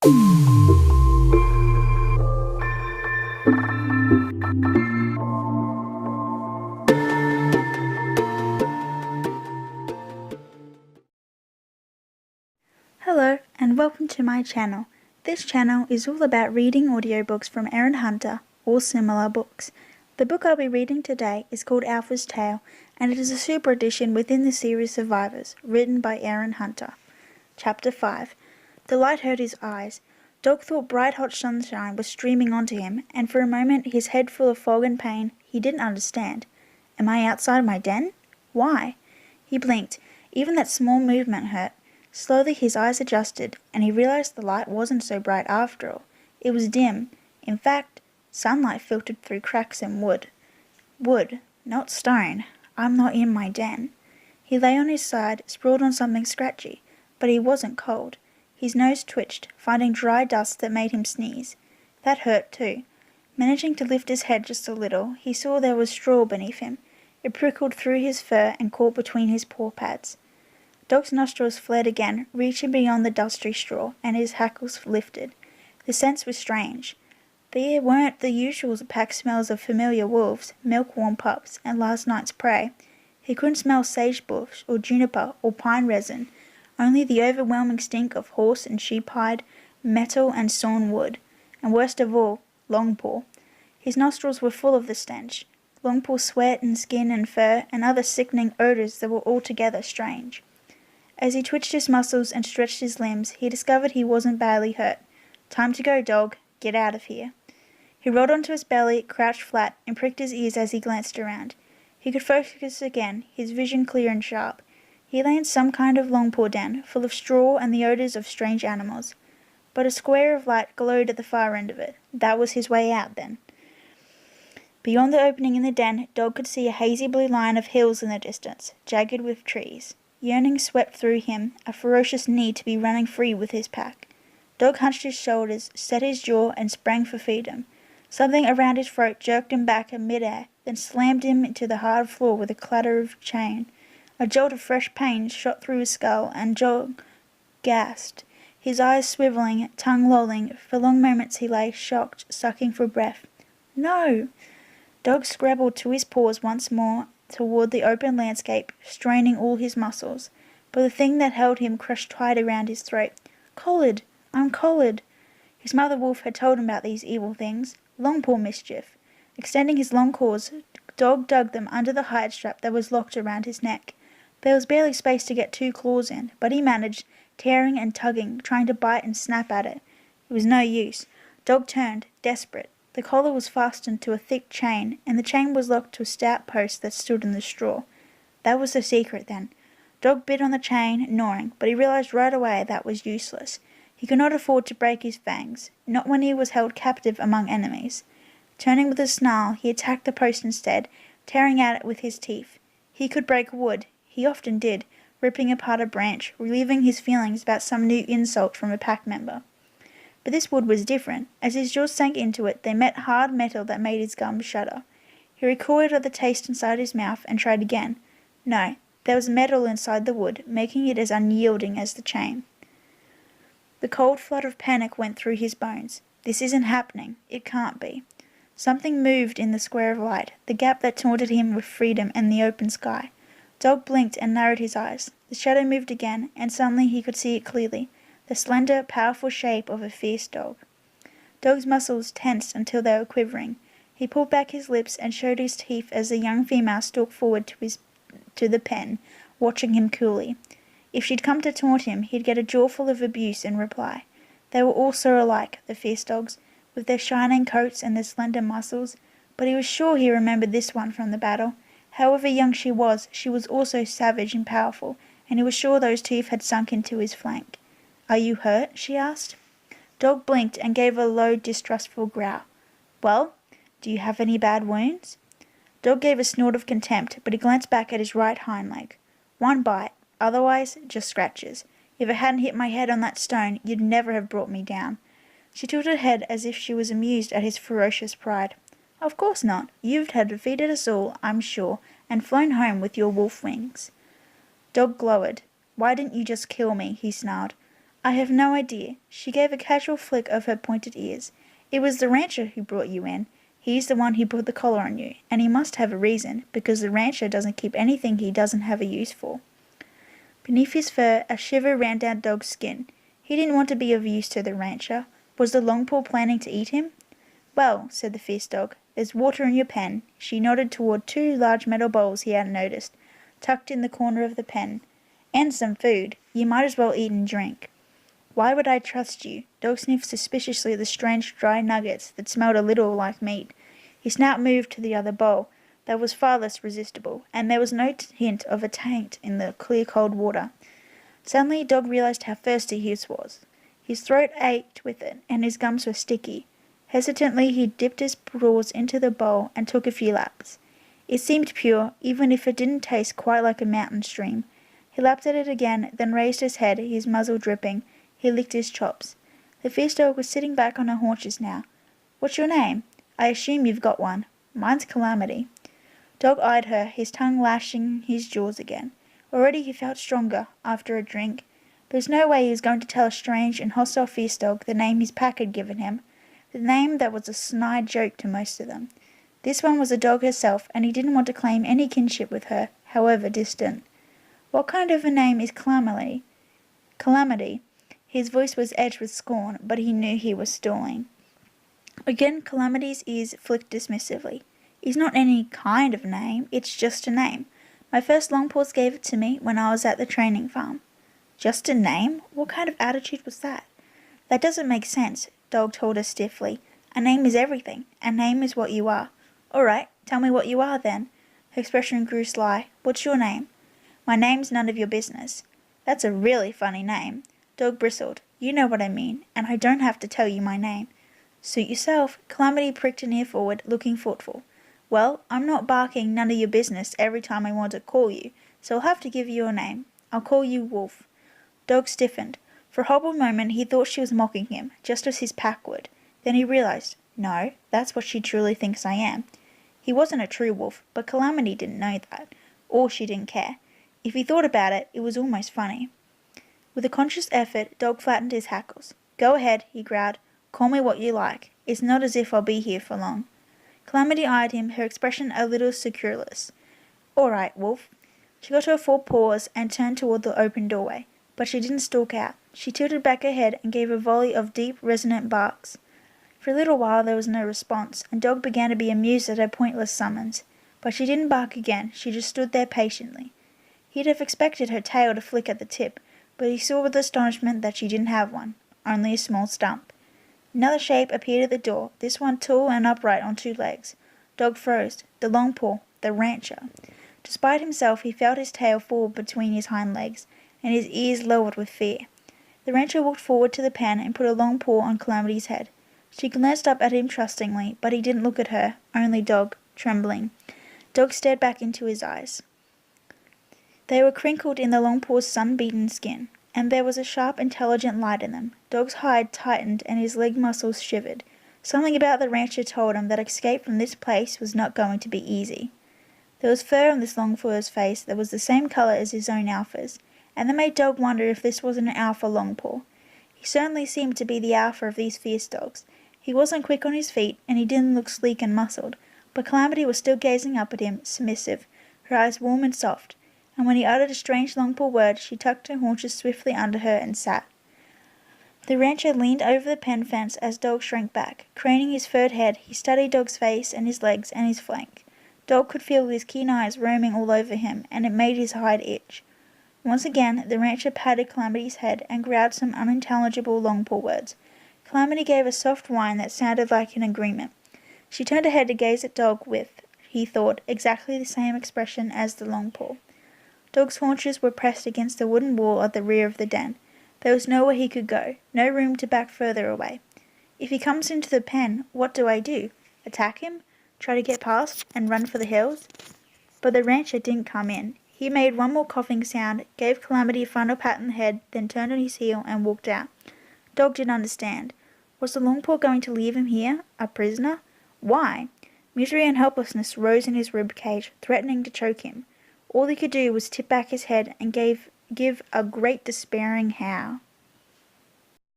Hello and welcome to my channel. This channel is all about reading audiobooks from Erin Hunter or similar books. The book I'll be reading today is called Alpha's Tale, and it is a super edition within the series Survivors, written by Erin Hunter. Chapter 5. The light hurt his eyes. Dog thought bright hot sunshine was streaming onto him, and for a moment, his head full of fog and pain, he didn't understand. Am I outside my den? Why? He blinked. Even that small movement hurt. Slowly his eyes adjusted, and he realized the light wasn't so bright after all. It was dim. In fact, sunlight filtered through cracks in wood. Wood, not stone. I'm not in my den. He lay on his side, sprawled on something scratchy, but he wasn't cold. His nose twitched, finding dry dust that made him sneeze. That hurt too. Managing to lift his head just a little, he saw there was straw beneath him. It prickled through his fur and caught between his paw pads. Dog's nostrils flared again, reaching beyond the dusty straw, and his hackles lifted. The scents were strange. There weren't the usual pack smells of familiar wolves, milk-warm pups, and last night's prey. He couldn't smell sagebush or juniper or pine resin, only the overwhelming stink of horse and sheep hide, metal and sawn wood, and worst of all, Longpaw. His nostrils were full of the stench. Longpaw's sweat and skin and fur and other sickening odours that were altogether strange. As he twitched his muscles and stretched his limbs, he discovered he wasn't badly hurt. Time to go, dog. Get out of here. He rolled onto his belly, crouched flat, and pricked his ears as he glanced around. He could focus again, his vision clear and sharp. He lay in some kind of Longpaw den, full of straw and the odours of strange animals. But a square of light glowed at the far end of it. That was his way out, then. Beyond the opening in the den, Dog could see a hazy blue line of hills in the distance, jagged with trees. Yearning swept through him, a ferocious need to be running free with his pack. Dog hunched his shoulders, set his jaw, and sprang for freedom. Something around his throat jerked him back in mid-air, then slammed him into the hard floor with a clatter of chain. A jolt of fresh pain shot through his skull, and Dog gasped, his eyes swivelling, tongue lolling. For long moments he lay shocked, sucking for breath. No! Dog scrabbled to his paws once more toward the open landscape, straining all his muscles, but the thing that held him crushed tight around his throat. Collared! I'm collared! His mother wolf had told him about these evil things. Longpaw mischief. Extending his long claws, Dog dug them under the hide strap that was locked around his neck. There was barely space to get 2 claws in, but he managed, tearing and tugging, trying to bite and snap at it. It was no use. Dog turned, desperate. The collar was fastened to a thick chain, and the chain was locked to a stout post that stood in the straw. That was the secret, then. Dog bit on the chain, gnawing, but he realized right away that was useless. He could not afford to break his fangs, not when he was held captive among enemies. Turning with a snarl, he attacked the post instead, tearing at it with his teeth. He could break wood. He often did, ripping apart a branch, relieving his feelings about some new insult from a pack member. But this wood was different. As his jaws sank into it, they met hard metal that made his gums shudder. He recoiled at the taste inside his mouth and tried again. No, there was metal inside the wood, making it as unyielding as the chain. The cold flood of panic went through his bones. This isn't happening. It can't be. Something moved in the square of light, the gap that taunted him with freedom and the open sky. Dog blinked and narrowed his eyes. The shadow moved again, and suddenly he could see it clearly. The slender, powerful shape of a fierce dog. Dog's muscles tensed until they were quivering. He pulled back his lips and showed his teeth as the young female stalked forward to the pen, watching him coolly. If she'd come to taunt him, he'd get a jawful of abuse in reply. They were all so alike, the fierce dogs, with their shining coats and their slender muscles, but he was sure he remembered this one from the battle. However young she was also savage and powerful, and he was sure those teeth had sunk into his flank. "Are you hurt?" she asked. Dog blinked and gave a low, distrustful growl. "Well, do you have any bad wounds?" Dog gave a snort of contempt, but he glanced back at his right hind leg. "One bite. Otherwise, just scratches. If it hadn't hit my head on that stone, you'd never have brought me down." She tilted her head as if she was amused at his ferocious pride. "Of course not. You'd have defeated us all, I'm sure, and flown home with your wolf wings." Dog glowered. "Why didn't you just kill me?" he snarled. I have no idea. She gave a casual flick of her pointed ears. It was the rancher who brought you in. He's the one who put the collar on you, and he must have a reason, because the rancher doesn't keep anything he doesn't have a use for. Beneath his fur, a shiver ran down Dog's skin. He didn't want to be of use to the rancher. Was the Longpaw planning to eat him? Well, said the fierce dog, there's water in your pen. She nodded toward 2 large metal bowls he hadn't noticed, tucked in the corner of the pen. And some food. You might as well eat and drink. Why would I trust you? Dog sniffed suspiciously at the strange dry nuggets that smelled a little like meat. His snout moved to the other bowl. That was far less resistible, and there was no hint of a taint in the clear cold water. Suddenly Dog realized how thirsty he was. His throat ached with it, and his gums were sticky. Hesitantly he dipped his paws into the bowl and took a few laps. It seemed pure, even if it didn't taste quite like a mountain stream. He lapped at it again, then raised his head, his muzzle dripping. He licked his chops. The fierce dog was sitting back on her haunches now. What's your name? I assume you've got one. Mine's Calamity. Dog eyed her, his tongue lashing his jaws again. Already he felt stronger, after a drink. There was no way he was going to tell a strange and hostile fierce dog the name his pack had given him, the name that was a snide joke to most of them. This one was a dog herself, and he didn't want to claim any kinship with her, however distant. What kind of a name is Calamity? Calamity. His voice was edged with scorn, but he knew he was stalling. Again Calamity's ears flicked dismissively. It's not any kind of name, it's just a name. My first Longpaws gave it to me when I was at the training farm. Just a name? What kind of attitude was that? That doesn't make sense, Dog told her stiffly. A name is everything. A name is what you are. All right, tell me what you are then. Her expression grew sly. What's your name? My name's none of your business. That's a really funny name. Dog bristled. You know what I mean, and I don't have to tell you my name. Suit yourself. Calamity pricked an ear forward, looking thoughtful. Well, I'm not barking none of your business every time I want to call you, so I'll have to give you your name. I'll call you Wolf. Dog stiffened. For a horrible moment he thought she was mocking him, just as his pack would. Then he realized, no, that's what she truly thinks I am. He wasn't a true wolf, but Calamity didn't know that, or she didn't care. If he thought about it, it was almost funny. With a conscious effort, Dog flattened his hackles. Go ahead, he growled. Call me what you like. It's not as if I'll be here for long. Calamity eyed him, her expression a little secureless. All right, Wolf. She got to her 4 paws and turned toward the open doorway, but she didn't stalk out. She tilted back her head and gave a volley of deep, resonant barks. For a little while there was no response, and Dog began to be amused at her pointless summons. But she didn't bark again, she just stood there patiently. He'd have expected her tail to flick at the tip, but he saw with astonishment that she didn't have one, only a small stump. Another shape appeared at the door, this one tall and upright on 2 legs. Dog froze. The Longpaw, the rancher. Despite himself, he felt his tail fall between his hind legs, and his ears lowered with fear. The rancher walked forward to the pen and put a long paw on Calamity's head. She glanced up at him trustingly, but he didn't look at her, only Dog, trembling. Dog stared back into his eyes. They were crinkled in the Longpaw's sun-beaten skin, and there was a sharp, intelligent light in them. Dog's hide tightened and his leg muscles shivered. Something about the rancher told him that escape from this place was not going to be easy. There was fur on this Longpaw's face that was the same colour as his own Alpha's, and that made Dog wonder if this was an Alpha Longpaw. He certainly seemed to be the alpha of these fierce dogs. He wasn't quick on his feet, and he didn't look sleek and muscled, but Calamity was still gazing up at him, submissive, her eyes warm and soft, and when he uttered a strange Longpaw word, she tucked her haunches swiftly under her and sat. The rancher leaned over the pen fence as Dog shrank back. Craning his furred head, he studied Dog's face and his legs and his flank. Dog could feel his keen eyes roaming all over him, and it made his hide itch. Once again the rancher patted Calamity's head and growled some unintelligible Longpaw words. Calamity gave a soft whine that sounded like an agreement. She turned her head to gaze at Dog with, he thought, exactly the same expression as the Longpaw. Dog's haunches were pressed against the wooden wall at the rear of the den. There was nowhere he could go, no room to back further away. If he comes into the pen, what do I do? Attack him? Try to get past and run for the hills? But the rancher didn't come in. He made one more coughing sound, gave Calamity a final pat on the head, then turned on his heel and walked out. Dog didn't understand. Was the Longpaw going to leave him here, a prisoner? Why? Misery and helplessness rose in his rib cage, threatening to choke him. All he could do was tip back his head and give a great despairing howl.